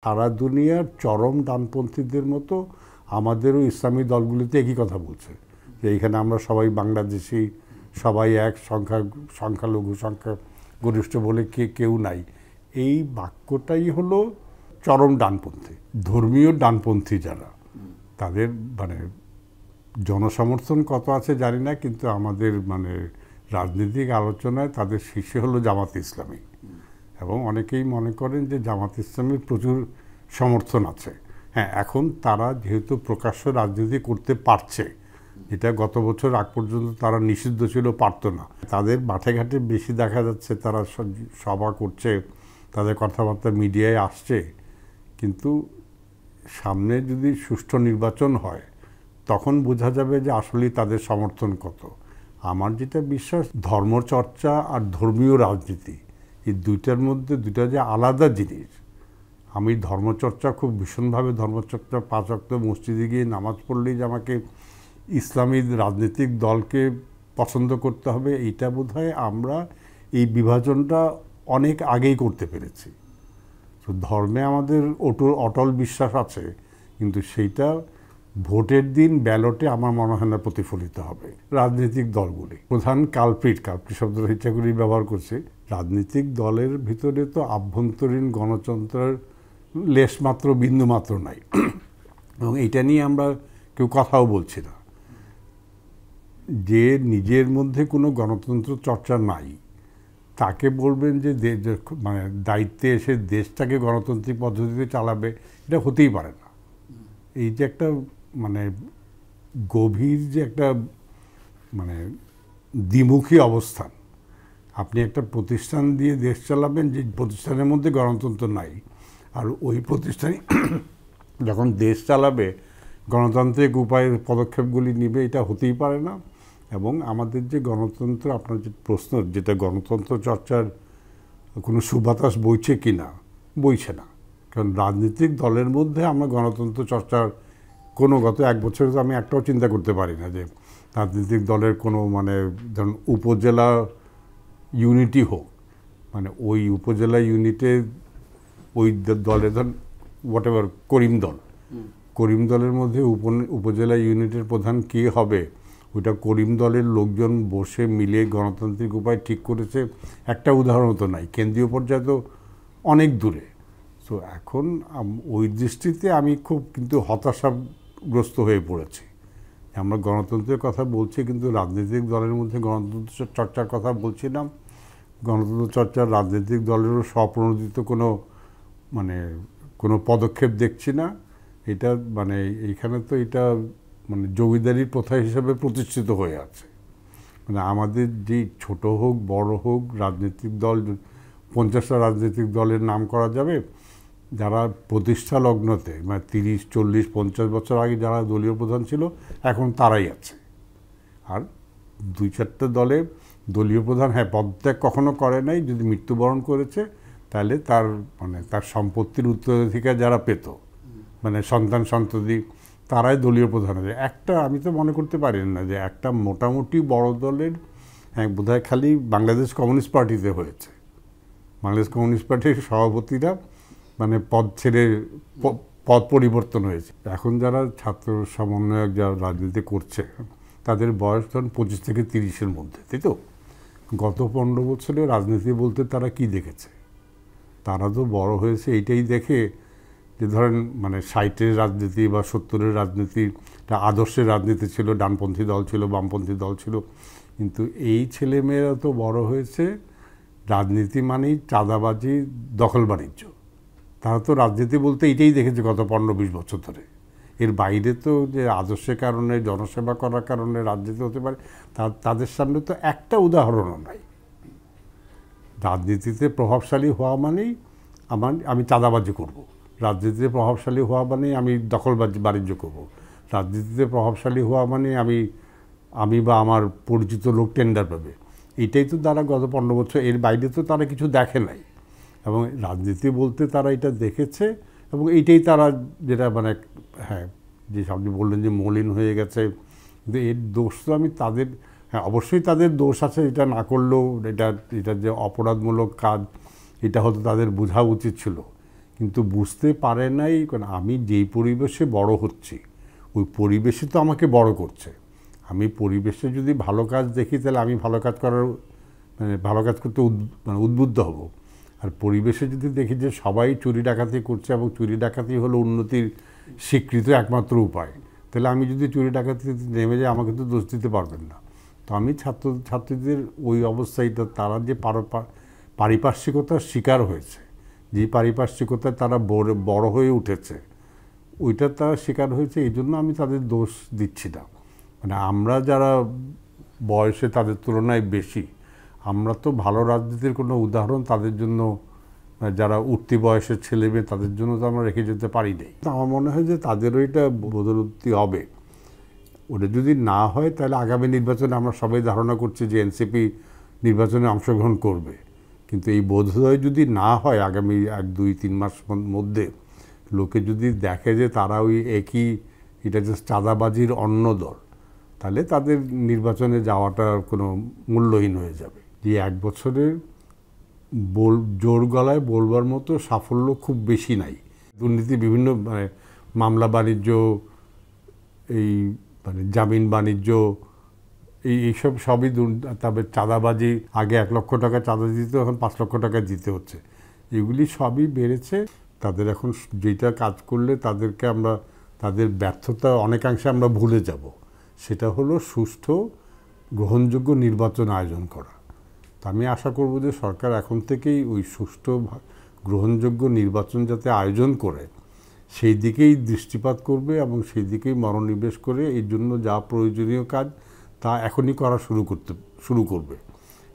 সারা দুনিয়ার চরম ডানপন্থীদের মতো আমাদেরও ইসলামী দলগুলিতে একই কথা বলছে যে এইখানে আমরা সবাই বাংলাদেশি, সবাই এক, সংখ্যালঘু সংখ্যাগরিষ্ঠ বলে কেউ নাই। এই বাক্যটাই হলো চরম ডানপন্থী। ধর্মীয় ডানপন্থী যারা, তাদের মানে জনসমর্থন কত আছে জানি না, কিন্তু আমাদের মানে রাজনৈতিক আলোচনায় তাদের শীর্ষে হলো জামাত ইসলামী। এবং অনেকেই মনে করেন যে জামাত ইসলামীর প্রচুর সমর্থন আছে। হ্যাঁ, এখন তারা যেহেতু প্রকাশ্য রাজনীতি করতে পারছে, যেটা গত বছর আগ পর্যন্ত তারা নিষিদ্ধ ছিল, পারতো না। তাদের মাঠে ঘাটে বেশি দেখা যাচ্ছে, তারা সভা করছে, তাদের কথাবার্তা মিডিয়ায় আসছে। কিন্তু সামনে যদি সুষ্ঠু নির্বাচন হয় তখন বোঝা যাবে যে আসলেই তাদের সমর্থন কত। আমার যেটা বিশ্বাস, ধর্মচর্চা আর ধর্মীয় রাজনীতি এই দুইটার মধ্যে দুইটা যে আলাদা জিনিস। আমি ধর্মচর্চা খুব ভীষণভাবে ধর্মচর্চা, 5 ওয়াক্ত মসজিদে গিয়ে নামাজ পড়লেই যে আমাকে ইসলামী রাজনৈতিক দলকে পছন্দ করতে হবে, এইটা বোধহয় আমরা এই বিভাজনটা অনেক আগেই করতে পেরেছি। তো ধর্মে আমাদের অটল বিশ্বাস আছে, কিন্তু সেইটা ভোটের দিন ব্যালটে আমার মনে হয় না প্রতিফলিত হবে। রাজনৈতিক দলগুলি প্রধান কালপ্রিট শব্দটা ইচ্ছা করেই ব্যবহার করছে। রাজনৈতিক দলের ভিতরে তো আভ্যন্তরীণ গণতন্ত্রের লেশমাত্র বিন্দুমাত্র নাই, এবং এইটা নিয়ে আমরা কেউ কথাও বলছি না। যে নিজের মধ্যে কোনো গণতন্ত্র চর্চা নাই, তাকে বলবেন যে মানে দায়িত্বে এসে দেশটাকে গণতান্ত্রিক পদ্ধতিতে চালাবে, এটা হতেই পারে না। এই যে একটা মানে গভীর যে একটা মানে দ্বিমুখী অবস্থান, আপনি একটা প্রতিষ্ঠান দিয়ে দেশ চালাবেন যে প্রতিষ্ঠানের মধ্যে গণতন্ত্র নাই, আর ওই প্রতিষ্ঠানই যখন দেশ চালাবে গণতান্ত্রিক উপায়ে পদক্ষেপগুলি নিবে, এটা হতেই পারে না। এবং আমাদের যে গণতন্ত্র, আপনার যে প্রশ্ন, যেটা গণতন্ত্র চর্চার কোনো সুবাতাস বইছে কি না, বইছে না। কারণ রাজনৈতিক দলের মধ্যে আমরা গণতন্ত্র চর্চার কোনো গত 1 বছরে তো আমি একটাও চিন্তা করতে পারি না যে রাজনৈতিক দলের কোনো মানে ধরুন উপজেলা ইউনিটি হোক, মানে ওই উপজেলা ইউনিটে ওই দলের ধরুন হোয়াটএভার করিম দলের মধ্যে উপজেলা ইউনিটের প্রধান কে হবে, ওইটা করিম দলের লোকজন বসে মিলে গণতান্ত্রিক উপায় ঠিক করেছে, একটা উদাহরণ তো নাই। কেন্দ্রীয় পর্যায়ে তো অনেক দূরে। তো এখন ওই দৃষ্টিতে আমি খুব কিন্তু হতাশাগ্রস্ত হয়ে পড়েছি। আমরা গণতন্ত্রের কথা বলছি, কিন্তু রাজনৈতিক দলের মধ্যে গণতন্ত্র চর্চার কথা বলছি না। গণতন্ত্র চর্চার রাজনৈতিক দলেরও স্বপ্রণোদিত কোনো পদক্ষেপ দেখছি না। এটা মানে এইখানে তো এটা মানে জমিদারির প্রথা হিসাবে প্রতিষ্ঠিত হয়ে আছে। মানে আমাদের যে ছোট হোক বড় হোক রাজনৈতিক দল, 50টা রাজনৈতিক দলের নাম করা যাবে, যারা প্রতিষ্ঠা লগ্নতে মানে 30, 40, 50 বছর আগে যারা দলীয় প্রধান ছিল, এখন তারাই আছে। আর 2-4টা দলে দলীয় প্রধান হ্যাঁ পদত্যাগ কখনো করে নাই, যদি মৃত্যুবরণ করেছে তাহলে তার সম্পত্তির উত্তরাধিকার যারা পেত, মানে সন্তান সন্ততি, তারাই দলীয় প্রধান আছে। একটা আমি তো মনে করতে পারি না যে একটা মোটামুটি বড় দলের, হ্যাঁ বোধহয় খালি বাংলাদেশ কমিউনিস্ট পার্টিতে হয়েছে। বাংলাদেশ কমিউনিস্ট পার্টির সভাপতিরা মানে পদ ছেড়ে পদ পরিবর্তন হয়েছে। এখন যারা ছাত্র সমন্বয়ক যারা রাজনীতি করছে, তাদের বয়স ধরুন 25 থেকে 30-এর মধ্যে, তাই তো? গত 15 বছরে রাজনীতি বলতে তারা কি দেখেছে? তারা তো বড় হয়েছে এইটাই দেখে যে ধরেন মানে 60-এর রাজনীতি বা 70-এর রাজনীতি, একটা আদর্শের রাজনীতি ছিল, ডানপন্থী দল ছিল, বামপন্থী দল ছিল। কিন্তু এই ছেলেমেয়েরা তো বড় হয়েছে রাজনীতি মানেই চাঁদাবাজি, দখল বাণিজ্য। তারা তো রাজনীতি বলতে এইটাই দেখেছে গত 15-20 বছর ধরে। এর বাইরে তো যে আদর্শের কারণে, জনসেবা করার কারণে রাজনীতি হতে পারে, তাদের সামনে তো একটা উদাহরণও নাই। রাজনীতিতে প্রভাবশালী হওয়া মানেই আমি চাঁদাবাজি করব, রাজনীতিতে প্রভাবশালী হওয়া মানে আমি দখলবাজি বাণিজ্য করব, রাজনীতিতে প্রভাবশালী হওয়া মানে আমি বা আমার পরিচিত লোক টেন্ডার পাবে। এটাই তো তারা গত 15 বছর, এর বাইরে তো তারা কিছু দেখে নাই। এবং রাজনীতি বলতে তারা এটা দেখেছে, এবং এইটাই তারা যেটা মানে হ্যাঁ যে আপনি বললেন যে মলিন হয়ে গেছে, কিন্তু এর দোষ তো আমি তাদের, হ্যাঁ অবশ্যই তাদের দোষ আছে, এটা না করলেও এটা যে অপরাধমূলক কাজ, এটা হয়তো তাদের বোঝা উচিত ছিল। কিন্তু বুঝতে পারে নাই, কারণ আমি যেই পরিবেশে বড় হচ্ছি ওই পরিবেশে তো আমাকে বড় করছে। আমি পরিবেশে যদি ভালো কাজ দেখি তাহলে আমি ভালো কাজ করার ভালো কাজ করতে উদ্বুদ্ধ হব। আর পরিবেশে যদি দেখি যে সবাই চুরি ডাকাতি করছে এবং চুরি ডাকাতি হলো উন্নতির স্বীকৃত একমাত্র উপায়, তাহলে আমি যদি চুরি ডাকাতিতে নেমে যাই আমাকে তো দোষ দিতে পারবেন না। তো আমি ছাত্রীদের ওই অবস্থাটা, তারা যে পারিপার্শ্বিকতার শিকার হয়েছে, যে পারিপার্শ্বিকতায় তারা বড় হয়ে উঠেছে, ওইটা তারা শিকার হয়েছে, এই জন্য আমি তাদের দোষ দিচ্ছি না। আমরা যারা বয়সে তাদের তুলনায় বেশি, আমরা তো ভালো রাজনীতির কোনো উদাহরণ তাদের জন্য, যারা উঠতি বয়সের ছেলে মেয়ে তাদের জন্য তো আমরা রেখে যেতে পারি নাই। আমার মনে হয় যে তাদেরও এটা বদলতি হবে। ওটা যদি না হয় তাহলে আগামী নির্বাচনে আমরা সবাই ধারণা করছি যে এনসিপি নির্বাচনে অংশগ্রহণ করবে, কিন্তু এই বোধোদয় যদি না হয় আগামী 1-2-3 মাস মধ্যে, লোকে যদি দেখে যে তারা ওই একই, এটা জাস্ট চাঁদাবাজির অন্য দল, তাহলে তাদের নির্বাচনে যাওয়াটা কোনো মূল্যহীন হয়ে যাবে। যে 1 বছরের জোর গলায় বলবার মতো সাফল্য খুব বেশি নাই। দুর্নীতি বিভিন্ন মামলা বাণিজ্য, এই জামিন বাণিজ্য, এইসব সবই তবে চাঁদাবাজি, আগে 1 লক্ষ টাকা চাঁদা দিতে, এখন 5 লক্ষ টাকা দিতে হচ্ছে। এগুলি সবই বেড়েছে। তাদের এখন যেটা কাজ করলে তাদেরকে আমরা, তাদের ব্যর্থতা অনেকাংশে আমরা ভুলে যাব, সেটা হলো সুষ্ঠু গ্রহণযোগ্য নির্বাচন আয়োজন করা। তা আমি আশা করব যে সরকার এখন থেকেই ওই সুষ্ঠু গ্রহণযোগ্য নির্বাচন যাতে আয়োজন করে সেই দিকেই দৃষ্টিপাত করবে এবং সেই দিকেই মনোনিবেশ করে এই জন্য যা প্রয়োজনীয় কাজ তা এখনই করা শুরু করবে।